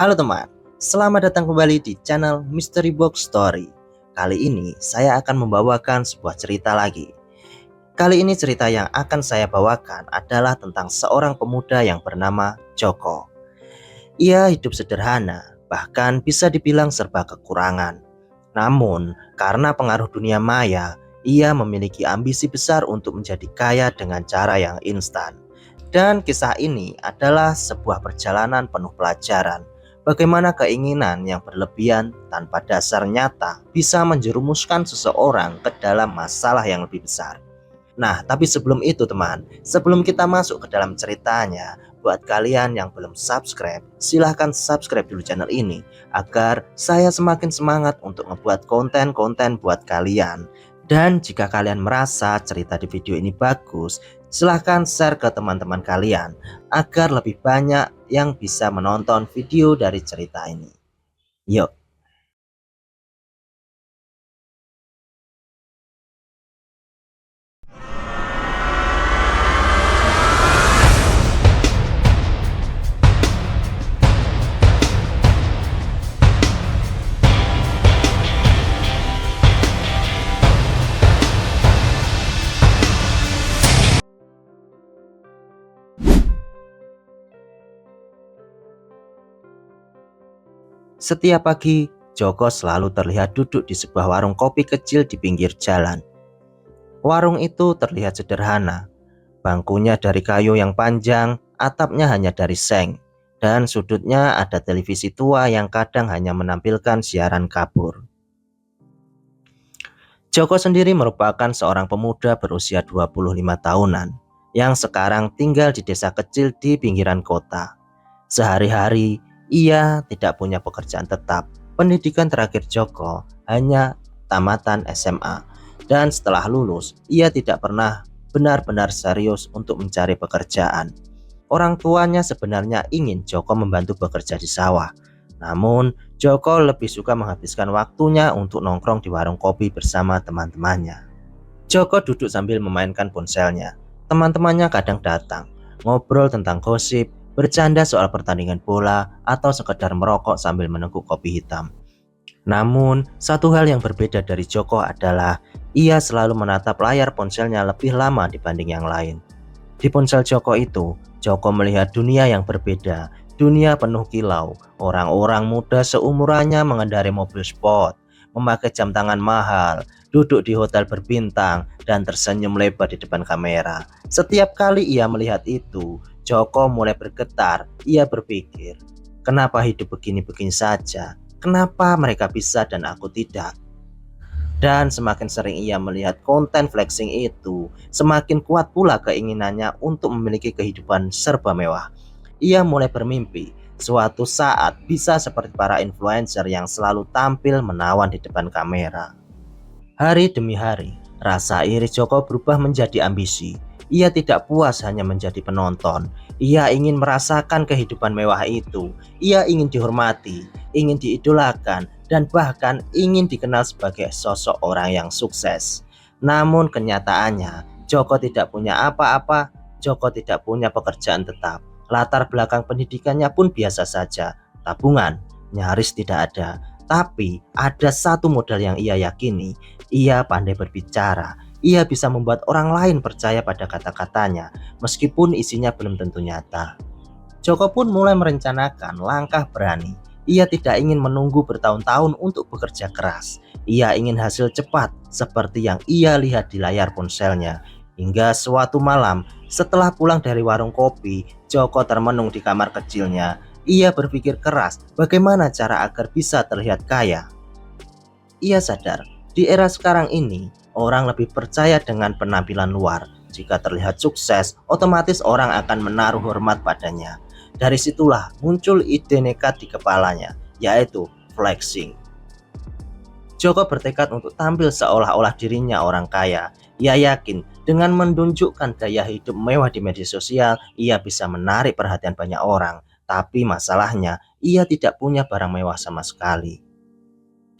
Halo teman, selamat datang kembali di channel Mystery Box Story. Kali ini saya akan membawakan sebuah cerita lagi. Kali ini cerita yang akan saya bawakan adalah tentang seorang pemuda yang bernama Joko. Ia hidup sederhana, bahkan bisa dibilang serba kekurangan. Namun, karena pengaruh dunia maya, ia memiliki ambisi besar untuk menjadi kaya dengan cara yang instan. Dan kisah ini adalah sebuah perjalanan penuh pelajaran. Bagaimana keinginan yang berlebihan tanpa dasar nyata bisa menjerumuskan seseorang ke dalam masalah yang lebih besar. Nah, tapi sebelum itu teman, sebelum kita masuk ke dalam ceritanya, buat kalian yang belum subscribe, silahkan subscribe dulu channel ini agar saya semakin semangat untuk ngebuat konten-konten buat kalian. Dan jika kalian merasa cerita di video ini bagus, silahkan share ke teman-teman kalian agar lebih banyak yang bisa menonton video dari cerita ini. Yuk. Setiap pagi, Joko selalu terlihat duduk di sebuah warung kopi kecil di pinggir jalan. Warung itu terlihat sederhana. Bangkunya dari kayu yang panjang, atapnya hanya dari seng, dan sudutnya ada televisi tua yang kadang hanya menampilkan siaran kabur. Joko sendiri merupakan seorang pemuda berusia 25 tahunan yang sekarang tinggal di desa kecil di pinggiran kota. Sehari-hari, ia tidak punya pekerjaan tetap. Pendidikan terakhir Joko hanya tamatan SMA, dan setelah lulus, ia tidak pernah benar-benar serius untuk mencari pekerjaan. Orang tuanya sebenarnya ingin Joko membantu bekerja di sawah. Namun, Joko lebih suka menghabiskan waktunya untuk nongkrong di warung kopi bersama teman-temannya. Joko duduk sambil memainkan ponselnya. Teman-temannya kadang datang, ngobrol tentang gosip, bercanda soal pertandingan bola, atau sekedar merokok sambil meneguk kopi hitam. Namun, satu hal yang berbeda dari Joko adalah ia selalu menatap layar ponselnya lebih lama dibanding yang lain. Di ponsel Joko itu, Joko melihat dunia yang berbeda, dunia penuh kilau, orang-orang muda seumurannya mengendarai mobil sport, memakai jam tangan mahal, duduk di hotel berbintang, dan tersenyum lebar di depan kamera. Setiap kali ia melihat itu, Joko mulai bergetar. Ia berpikir, kenapa hidup begini-begini saja? Kenapa mereka bisa dan aku tidak? Dan semakin sering ia melihat konten flexing itu, semakin kuat pula keinginannya untuk memiliki kehidupan serba mewah. Ia mulai bermimpi suatu saat bisa seperti para influencer yang selalu tampil menawan di depan kamera. Hari demi hari, rasa iri Joko berubah menjadi ambisi. Ia tidak puas hanya menjadi penonton. Ia ingin merasakan kehidupan mewah itu. Ia ingin dihormati, ingin diidolakan, dan bahkan ingin dikenal sebagai sosok orang yang sukses. Namun kenyataannya, Joko tidak punya apa-apa. Joko tidak punya pekerjaan tetap. Latar belakang pendidikannya pun biasa saja. Tabungan nyaris tidak ada. Tapi ada satu modal yang ia yakini. Ia pandai berbicara. Ia bisa membuat orang lain percaya pada kata-katanya, meskipun isinya belum tentu nyata. Joko pun mulai merencanakan langkah berani. Ia tidak ingin menunggu bertahun-tahun untuk bekerja keras. Ia ingin hasil cepat, seperti yang ia lihat di layar ponselnya. Hingga suatu malam, setelah pulang dari warung kopi, Joko termenung di kamar kecilnya. Ia berpikir keras bagaimana cara agar bisa terlihat kaya. Ia sadar, di era sekarang ini, orang lebih percaya dengan penampilan luar. Jika terlihat sukses, otomatis orang akan menaruh hormat padanya. Dari situlah muncul ide nekat di kepalanya, yaitu flexing. Joko bertekad untuk tampil seolah-olah dirinya orang kaya. Ia yakin dengan menunjukkan gaya hidup mewah di media sosial, ia bisa menarik perhatian banyak orang. Tapi masalahnya, ia tidak punya barang mewah sama sekali.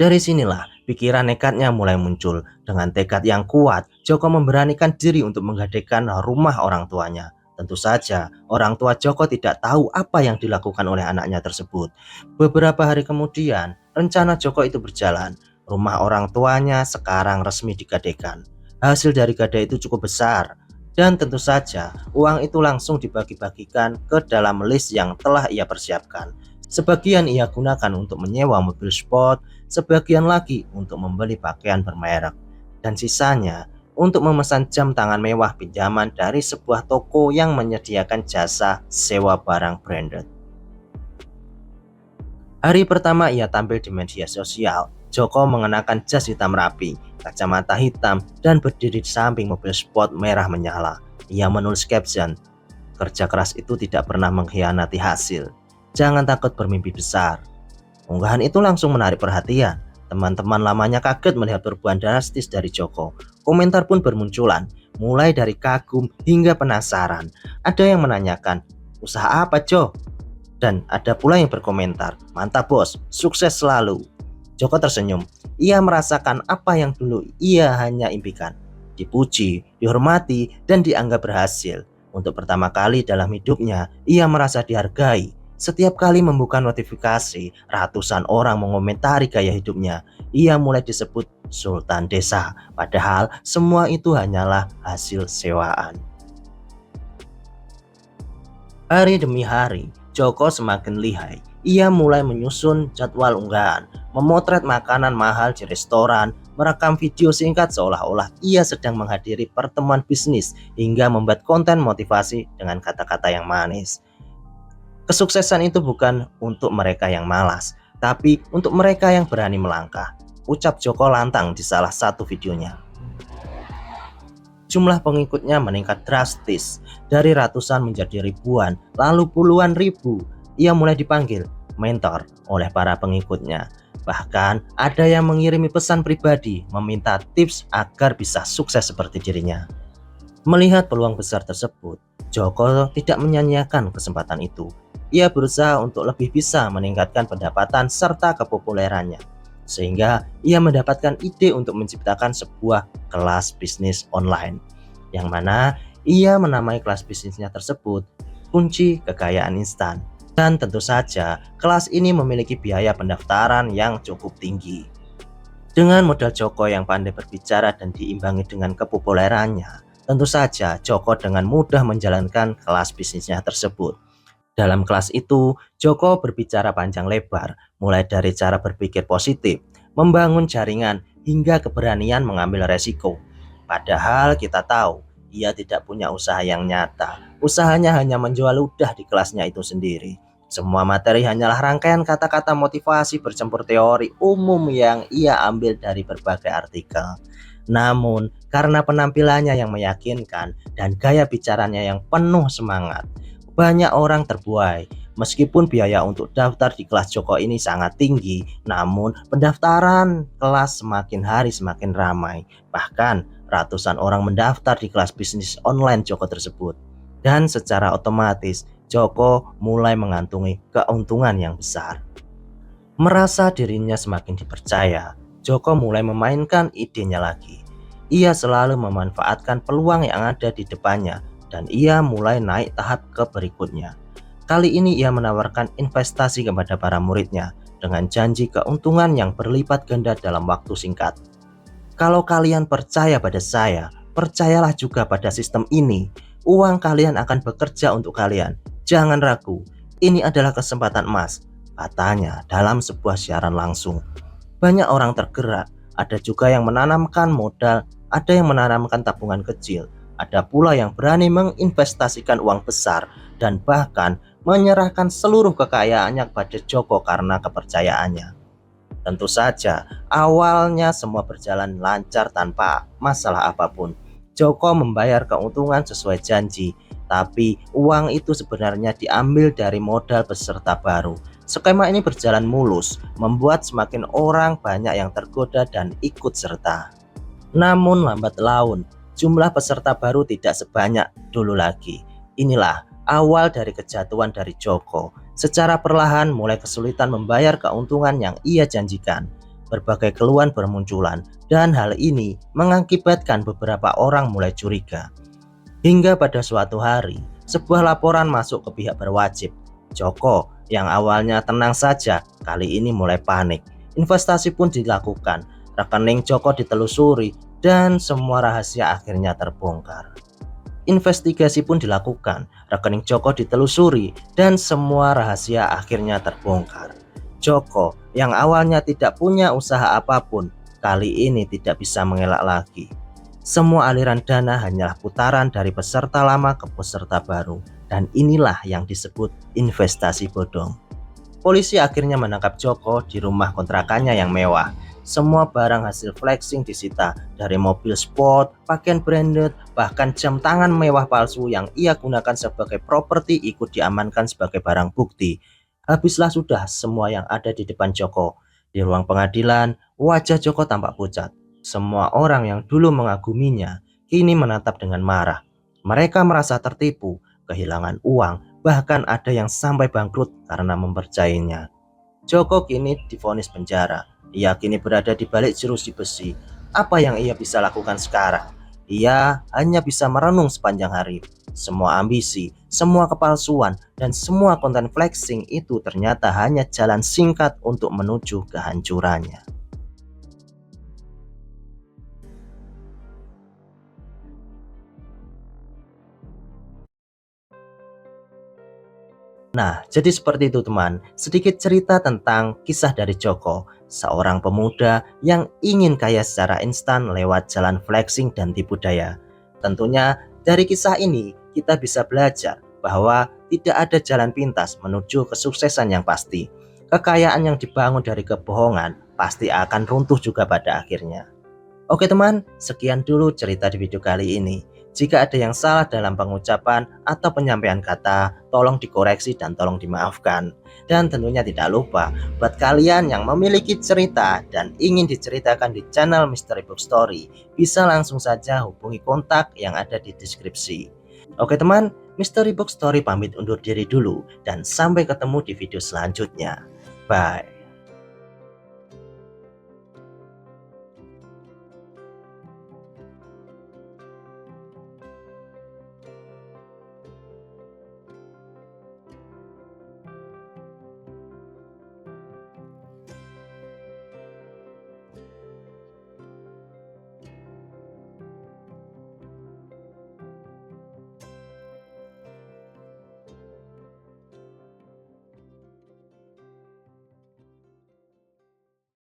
Dari sinilah pikiran nekatnya mulai muncul. Dengan tekad yang kuat, Joko memberanikan diri untuk menggadaikan rumah orang tuanya. Tentu saja, orang tua Joko tidak tahu apa yang dilakukan oleh anaknya tersebut. Beberapa hari kemudian, rencana Joko itu berjalan. Rumah orang tuanya sekarang resmi digadaikan. Hasil dari gadai itu cukup besar. Dan tentu saja, uang itu langsung dibagi-bagikan ke dalam list yang telah ia persiapkan. Sebagian ia gunakan untuk menyewa mobil sport, sebagian lagi untuk membeli pakaian bermerek, dan sisanya untuk memesan jam tangan mewah pinjaman dari sebuah toko yang menyediakan jasa sewa barang branded. Hari pertama ia tampil di media sosial, Joko mengenakan jas hitam rapi, kacamata hitam, dan berdiri di samping mobil sport merah menyala. Ia menulis caption, "Kerja keras itu tidak pernah mengkhianati hasil. Jangan takut bermimpi besar." Unggahan itu langsung menarik perhatian. Teman-teman lamanya kaget melihat perubahan drastis dari Joko. Komentar pun bermunculan, mulai dari kagum hingga penasaran. Ada yang menanyakan, "Usaha apa, Jo?" Dan ada pula yang berkomentar, "Mantap bos, sukses selalu." Joko tersenyum. Ia merasakan apa yang dulu ia hanya impikan. Dipuji, dihormati, dan dianggap berhasil. Untuk pertama kali dalam hidupnya, ia merasa dihargai. Setiap kali membuka notifikasi, ratusan orang mengomentari gaya hidupnya. Ia mulai disebut Sultan Desa, padahal semua itu hanyalah hasil sewaan. Hari demi hari, Joko semakin lihai. Ia mulai menyusun jadwal unggahan, memotret makanan mahal di restoran, merekam video singkat seolah-olah ia sedang menghadiri pertemuan bisnis, hingga membuat konten motivasi dengan kata-kata yang manis. Kesuksesan itu bukan untuk mereka yang malas, tapi untuk mereka yang berani melangkah, ucap Joko lantang di salah satu videonya. Jumlah pengikutnya meningkat drastis, dari ratusan menjadi ribuan, lalu puluhan ribu. Ia mulai dipanggil mentor oleh para pengikutnya. Bahkan ada yang mengirimi pesan pribadi meminta tips agar bisa sukses seperti dirinya. Melihat peluang besar tersebut, Joko tidak menyanyiakan kesempatan itu. Ia berusaha untuk lebih bisa meningkatkan pendapatan serta kepopulerannya, sehingga ia mendapatkan ide untuk menciptakan sebuah kelas bisnis online, yang mana ia menamai kelas bisnisnya tersebut Kunci Kekayaan Instan. Dan tentu saja kelas ini memiliki biaya pendaftaran yang cukup tinggi. Dengan modal Joko yang pandai berbicara dan diimbangi dengan kepopulerannya, tentu saja Joko dengan mudah menjalankan kelas bisnisnya tersebut. Dalam kelas itu, Joko berbicara panjang lebar, mulai dari cara berpikir positif, membangun jaringan, hingga keberanian mengambil resiko. Padahal kita tahu, ia tidak punya usaha yang nyata. Usahanya hanya menjual ludah di kelasnya itu sendiri. Semua materi hanyalah rangkaian kata-kata motivasi bercampur teori umum yang ia ambil dari berbagai artikel. Namun, karena penampilannya yang meyakinkan dan gaya bicaranya yang penuh semangat, banyak orang terbuai. Meskipun biaya untuk daftar di kelas Joko ini sangat tinggi, namun pendaftaran kelas semakin hari semakin ramai. Bahkan ratusan orang mendaftar di kelas bisnis online Joko tersebut. Dan secara otomatis Joko mulai mengantungi keuntungan yang besar. Merasa dirinya semakin dipercaya, Joko mulai memainkan idenya lagi. Ia selalu memanfaatkan peluang yang ada di depannya, dan ia mulai naik tahap ke berikutnya. Kali ini ia menawarkan investasi kepada para muridnya dengan janji keuntungan yang berlipat ganda dalam waktu singkat. Kalau kalian percaya pada saya, percayalah juga pada sistem ini. Uang kalian akan bekerja untuk kalian. Jangan ragu, ini adalah kesempatan emas, katanya dalam sebuah siaran langsung. Banyak orang tergerak, ada juga yang menanamkan modal, ada yang menanamkan tabungan kecil. Ada pula yang berani menginvestasikan uang besar dan bahkan menyerahkan seluruh kekayaannya kepada Joko karena kepercayaannya. Tentu saja, awalnya semua berjalan lancar tanpa masalah apapun. Joko membayar keuntungan sesuai janji, tapi uang itu sebenarnya diambil dari modal peserta baru. Skema ini berjalan mulus, membuat semakin orang banyak yang tergoda dan ikut serta. Namun lambat laun, jumlah peserta baru tidak sebanyak dulu lagi. Inilah awal dari kejatuhan dari Joko. Secara perlahan mulai kesulitan membayar keuntungan yang ia janjikan. Berbagai keluhan bermunculan dan hal ini mengakibatkan beberapa orang mulai curiga. Hingga pada suatu hari, sebuah laporan masuk ke pihak berwajib. Joko yang awalnya tenang saja kali ini mulai panik. Investasi pun dilakukan, rekening Joko ditelusuri, dan semua rahasia akhirnya terbongkar. Investigasi pun dilakukan, rekening Joko ditelusuri, dan semua rahasia akhirnya terbongkar. Joko yang awalnya tidak punya usaha apapun, kali ini tidak bisa mengelak lagi. Semua aliran dana hanyalah putaran dari peserta lama ke peserta baru, dan inilah yang disebut investasi bodong. Polisi akhirnya menangkap Joko di rumah kontrakannya yang mewah. Semua barang hasil flexing disita, dari mobil sport, pakaian branded, bahkan jam tangan mewah palsu yang ia gunakan sebagai properti ikut diamankan sebagai barang bukti. Habislah sudah semua yang ada di depan Joko. Di ruang pengadilan, wajah Joko tampak pucat. Semua orang yang dulu mengaguminya kini menatap dengan marah. Mereka merasa tertipu, kehilangan uang, bahkan ada yang sampai bangkrut karena mempercayainya. Joko kini divonis penjara. Ia kini berada di balik jeruji besi. Apa yang ia bisa lakukan sekarang? Ia hanya bisa merenung sepanjang hari. Semua ambisi, semua kepalsuan, dan semua konten flexing itu ternyata hanya jalan singkat untuk menuju kehancurannya. Nah, jadi seperti itu teman, sedikit cerita tentang kisah dari Joko, seorang pemuda yang ingin kaya secara instan lewat jalan flexing dan tipu daya. Tentunya dari kisah ini kita bisa belajar bahwa tidak ada jalan pintas menuju kesuksesan yang pasti. Kekayaan yang dibangun dari kebohongan pasti akan runtuh juga pada akhirnya. Oke teman, sekian dulu cerita di video kali ini. Jika ada yang salah dalam pengucapan atau penyampaian kata, tolong dikoreksi dan tolong dimaafkan. Dan tentunya tidak lupa, buat kalian yang memiliki cerita dan ingin diceritakan di channel Mystery Book Story, bisa langsung saja hubungi kontak yang ada di deskripsi. Oke teman, Mystery Book Story pamit undur diri dulu, dan sampai ketemu di video selanjutnya. Bye.